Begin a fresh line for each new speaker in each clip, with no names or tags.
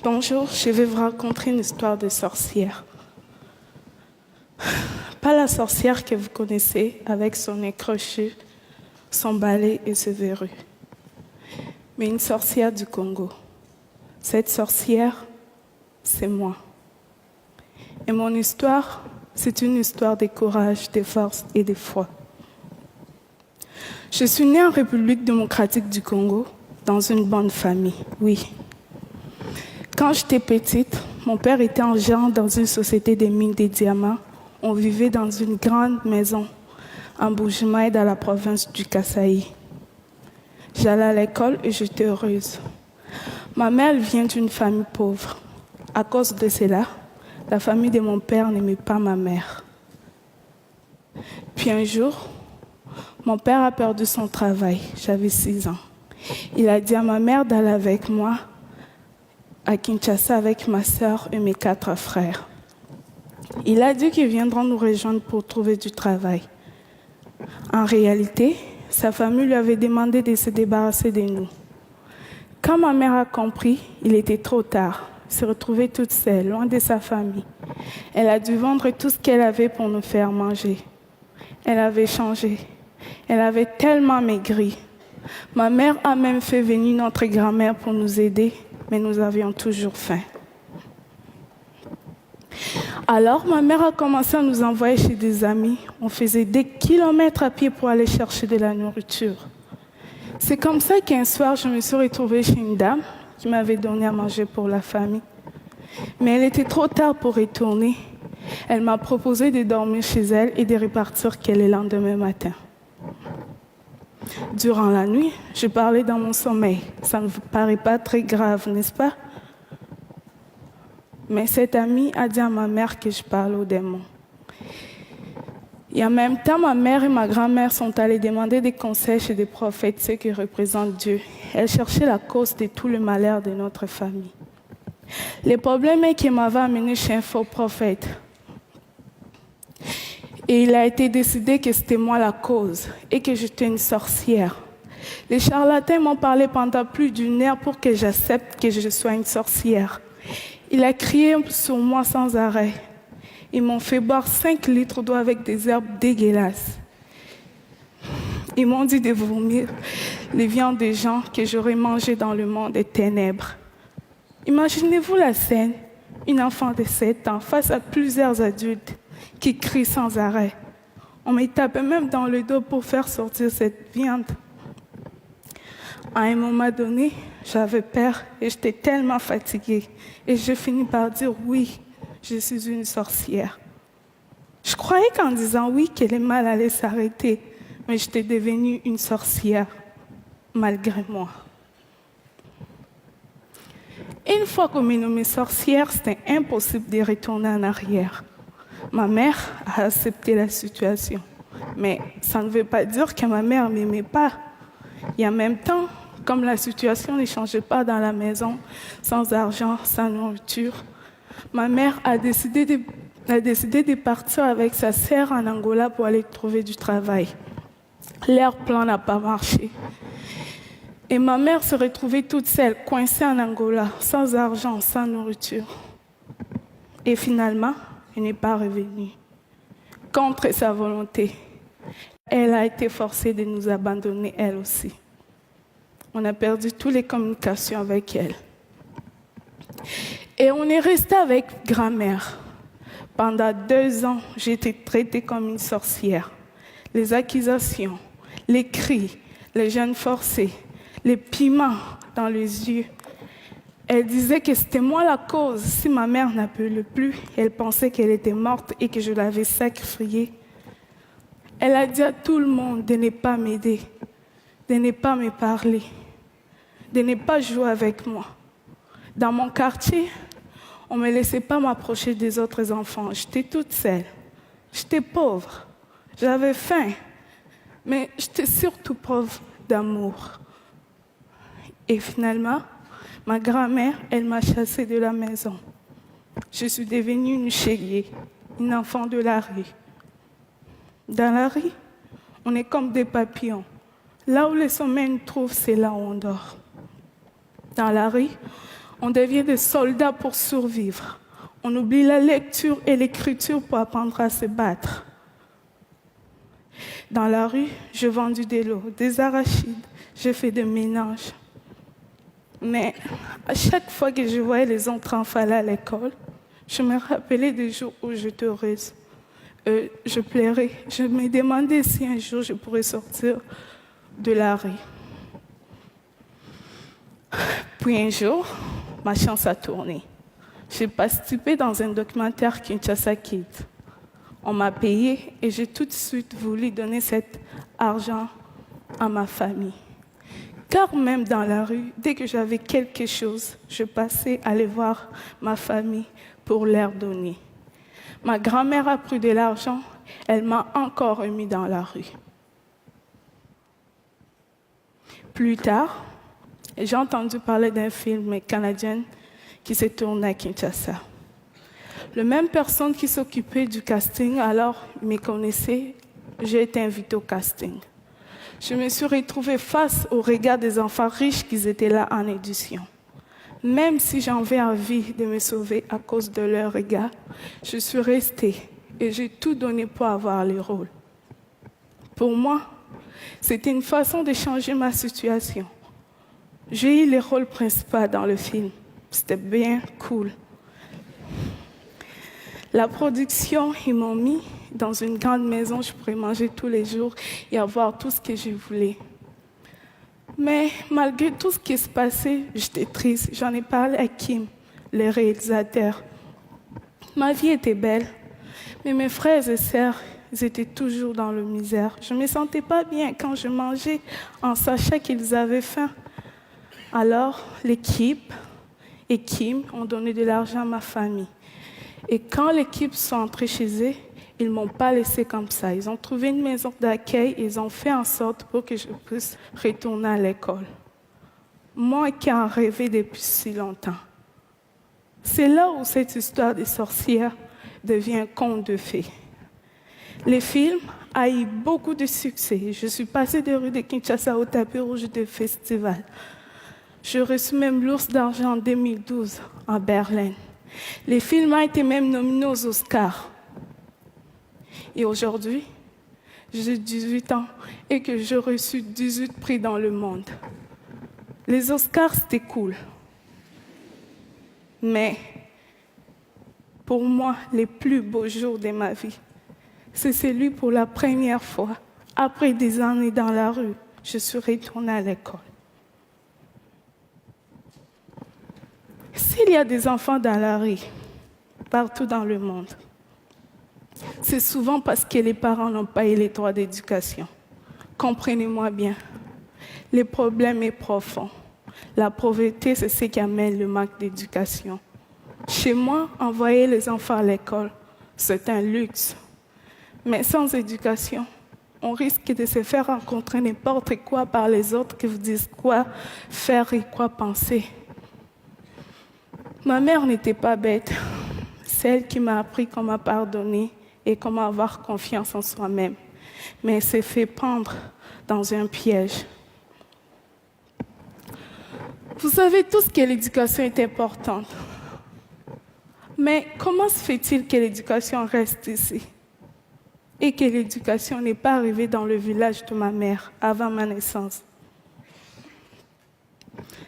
Bonjour, je vais vous raconter une histoire de sorcière. Pas la sorcière que vous connaissez avec son nez crochu, son balai et ses verrues, mais une sorcière du Congo. Cette sorcière, c'est moi. Et mon histoire, c'est une histoire de courage, de force et de foi. Je suis née en République démocratique du Congo, dans une bonne famille, oui. Quand j'étais petite, mon père était en gérant dans une société de mines de diamants. On vivait dans une grande maison en Bujimaï, dans la province du Kasaï. J'allais à l'école et j'étais heureuse. Ma mère vient d'une famille pauvre. À cause de cela, la famille de mon père n'aimait pas ma mère. Puis un jour, mon père a perdu son travail. J'avais 6 ans. Il a dit à ma mère d'aller avec moi à Kinshasa avec ma sœur et mes 4 frères. Il a dit qu'ils viendront nous rejoindre pour trouver du travail. En réalité, sa famille lui avait demandé de se débarrasser de nous. Quand ma mère a compris, il était trop tard. Elle se retrouvait toute seule, loin de sa famille. Elle a dû vendre tout ce qu'elle avait pour nous faire manger. Elle avait changé. Elle avait tellement maigri. Ma mère a même fait venir notre grand-mère pour nous aider, mais nous avions toujours faim. Alors, ma mère a commencé à nous envoyer chez des amis. On faisait des kilomètres à pied pour aller chercher de la nourriture. C'est comme ça qu'un soir, je me suis retrouvée chez une dame qui m'avait donné à manger pour la famille. Mais elle était trop tard pour retourner. Elle m'a proposé de dormir chez elle et de repartir le lendemain matin. Durant la nuit, je parlais dans mon sommeil. Ça ne vous paraît pas très grave, n'est-ce pas? Mais cette amie a dit à ma mère que je parle aux démons. Et en même temps, ma mère et ma grand-mère sont allées demander des conseils chez des prophètes, ceux qui représentent Dieu. Elles cherchaient la cause de tout le malheur de notre famille. Le problème est qu'elle m'avait amené chez un faux prophète. Et il a été décidé que c'était moi la cause et que j'étais une sorcière. Les charlatans m'ont parlé pendant plus d'1 heure pour que j'accepte que je sois une sorcière. Il a crié sur moi sans arrêt. Ils m'ont fait boire 5 litres d'eau avec des herbes dégueulasses. Ils m'ont dit de vomir les viandes des gens que j'aurais mangées dans le monde des ténèbres. Imaginez-vous la scène, une enfant de 7 ans face à plusieurs adultes qui crient sans arrêt. On me tapait même dans le dos pour faire sortir cette viande. À un moment donné, j'avais peur et j'étais tellement fatiguée. Et je finis par dire oui, je suis une sorcière. Je croyais qu'en disant oui, que le mal allait s'arrêter, mais j'étais devenue une sorcière, malgré moi. Une fois qu'on m'est nommée sorcière, c'était impossible de retourner en arrière. Ma mère a accepté la situation, mais ça ne veut pas dire que ma mère ne m'aimait pas. Et en même temps, comme la situation ne changeait pas dans la maison, sans argent, sans nourriture, ma mère a décidé de partir avec sa sœur en Angola pour aller trouver du travail. Leur plan n'a pas marché. Et ma mère se retrouvait toute seule, coincée en Angola, sans argent, sans nourriture. Et finalement, elle n'est pas revenue. Contre sa volonté, elle a été forcée de nous abandonner, elle aussi. On a perdu toutes les communications avec elle. Et on est resté avec grand-mère. Pendant 2 ans, j'ai été traitée comme une sorcière. Les accusations, les cris, les jeûnes forcés, les piments dans les yeux. Elle disait que c'était moi la cause. Si ma mère n'appelait plus, elle pensait qu'elle était morte et que je l'avais sacrifiée. Elle a dit à tout le monde de ne pas m'aider, de ne pas me parler, de ne pas jouer avec moi. Dans mon quartier, on ne me laissait pas m'approcher des autres enfants. J'étais toute seule. J'étais pauvre. J'avais faim. Mais j'étais surtout pauvre d'amour. Et finalement, ma grand-mère, elle m'a chassée de la maison. Je suis devenue une chélier, une enfant de la rue. Dans la rue, on est comme des papillons. Là où le sommeil nous trouve, c'est là où on dort. Dans la rue, On devient des soldats pour survivre. On oublie la lecture et l'écriture pour apprendre à se battre. Dans la rue, j'ai vendu des lots, des arachides, j'ai fait des ménages. Mais à chaque fois que je voyais les autres enfants aller à l'école, je me rappelais des jours où j'étais heureuse. Je pleurais. Je me demandais si un jour je pourrais sortir de la rue. Puis un jour, ma chance a tourné. J'ai participé dans un documentaire Kinshasa Kids. On m'a payé et j'ai tout de suite voulu donner cet argent à ma famille. Car même dans la rue, dès que j'avais quelque chose, je passais aller voir ma famille pour leur donner. Ma grand-mère a pris de l'argent, elle m'a encore remis dans la rue. Plus tard, j'ai entendu parler d'un film canadien qui s'est tourné à Kinshasa. La même personne qui s'occupait du casting alors me connaissait, j'ai été invitée au casting. Je me suis retrouvée face au regard des enfants riches qui étaient là en édition. Même si j'avais envie de me sauver à cause de leur regard, je suis restée et j'ai tout donné pour avoir le rôle. Pour moi, c'était une façon de changer ma situation. J'ai eu le rôle principal dans le film. C'était bien cool. La production, ils m'ont mis dans une grande maison, je pourrais manger tous les jours et avoir tout ce que je voulais. Mais malgré tout ce qui se passait, j'étais triste. J'en ai parlé à Kim, le réalisateur. Ma vie était belle, mais mes frères et sœurs, ils étaient toujours dans la misère. Je ne me sentais pas bien quand je mangeais en sachant qu'ils avaient faim. Alors, l'équipe et Kim ont donné de l'argent à ma famille. Et quand l'équipe sont entrés chez eux, ils ne m'ont pas laissé comme ça. Ils ont trouvé une maison d'accueil et ils ont fait en sorte pour que je puisse retourner à l'école. Moi qui en rêvais depuis si longtemps. C'est là où cette histoire des sorcières devient un conte de fées. Le film a eu beaucoup de succès. Je suis passée des rues de Kinshasa au tapis rouge des festivals. J'ai reçu même l'Ours d'argent en 2012 à Berlin. Le film a été même nominé aux Oscars. Et aujourd'hui, j'ai 18 ans et que j'ai reçu 18 prix dans le monde. Les Oscars, c'était cool. Mais pour moi, les plus beaux jours de ma vie, c'est celui pour la première fois, après des années dans la rue, je suis retournée à l'école. S'il y a des enfants dans la rue, partout dans le monde, c'est souvent parce que les parents n'ont pas eu les droits d'éducation. Comprenez-moi bien, le problème est profond. La pauvreté, c'est ce qui amène le manque d'éducation. Chez moi, envoyer les enfants à l'école, c'est un luxe. Mais sans éducation, on risque de se faire rencontrer n'importe quoi par les autres qui vous disent quoi faire et quoi penser. Ma mère n'était pas bête. C'est elle qui m'a appris comment pardonner et comment avoir confiance en soi-même. Mais elle s'est fait prendre dans un piège. Vous savez tous que l'éducation est importante. Mais comment se fait-il que l'éducation reste ici et que l'éducation n'est pas arrivée dans le village de ma mère avant ma naissance?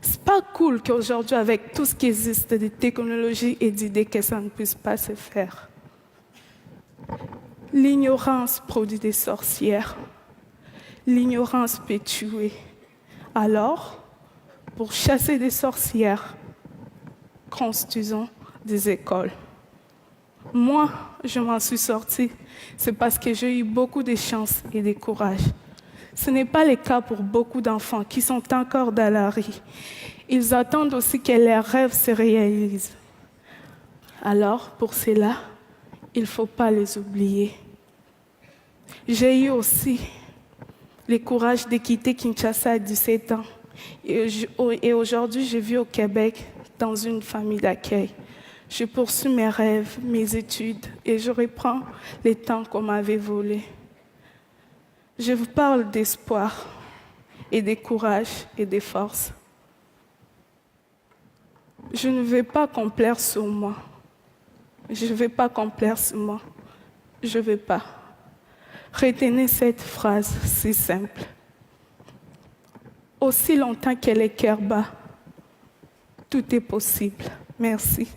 C'est pas cool qu'aujourd'hui, avec tout ce qui existe de technologies et d'idées, que ça ne puisse pas se faire. L'ignorance produit des sorcières. L'ignorance peut tuer. Alors, pour chasser des sorcières, construisons des écoles. Moi, je m'en suis sortie. C'est parce que j'ai eu beaucoup de chance et de courage. Ce n'est pas le cas pour beaucoup d'enfants qui sont encore dans la rue. Ils attendent aussi que leurs rêves se réalisent. Alors, pour cela, il ne faut pas les oublier. J'ai eu aussi le courage de quitter Kinshasa à 17 ans. Et aujourd'hui, je vis au Québec dans une famille d'accueil. Je poursuis mes rêves, mes études et je reprends les temps qu'on m'avait volés. Je vous parle d'espoir et de courage et de force. Je ne vais pas complaire sur moi. Je ne vais pas complaire sur moi. Je ne vais pas. Retenez cette phrase si simple. Aussi longtemps qu'elle est cœur bas, tout est possible. Merci.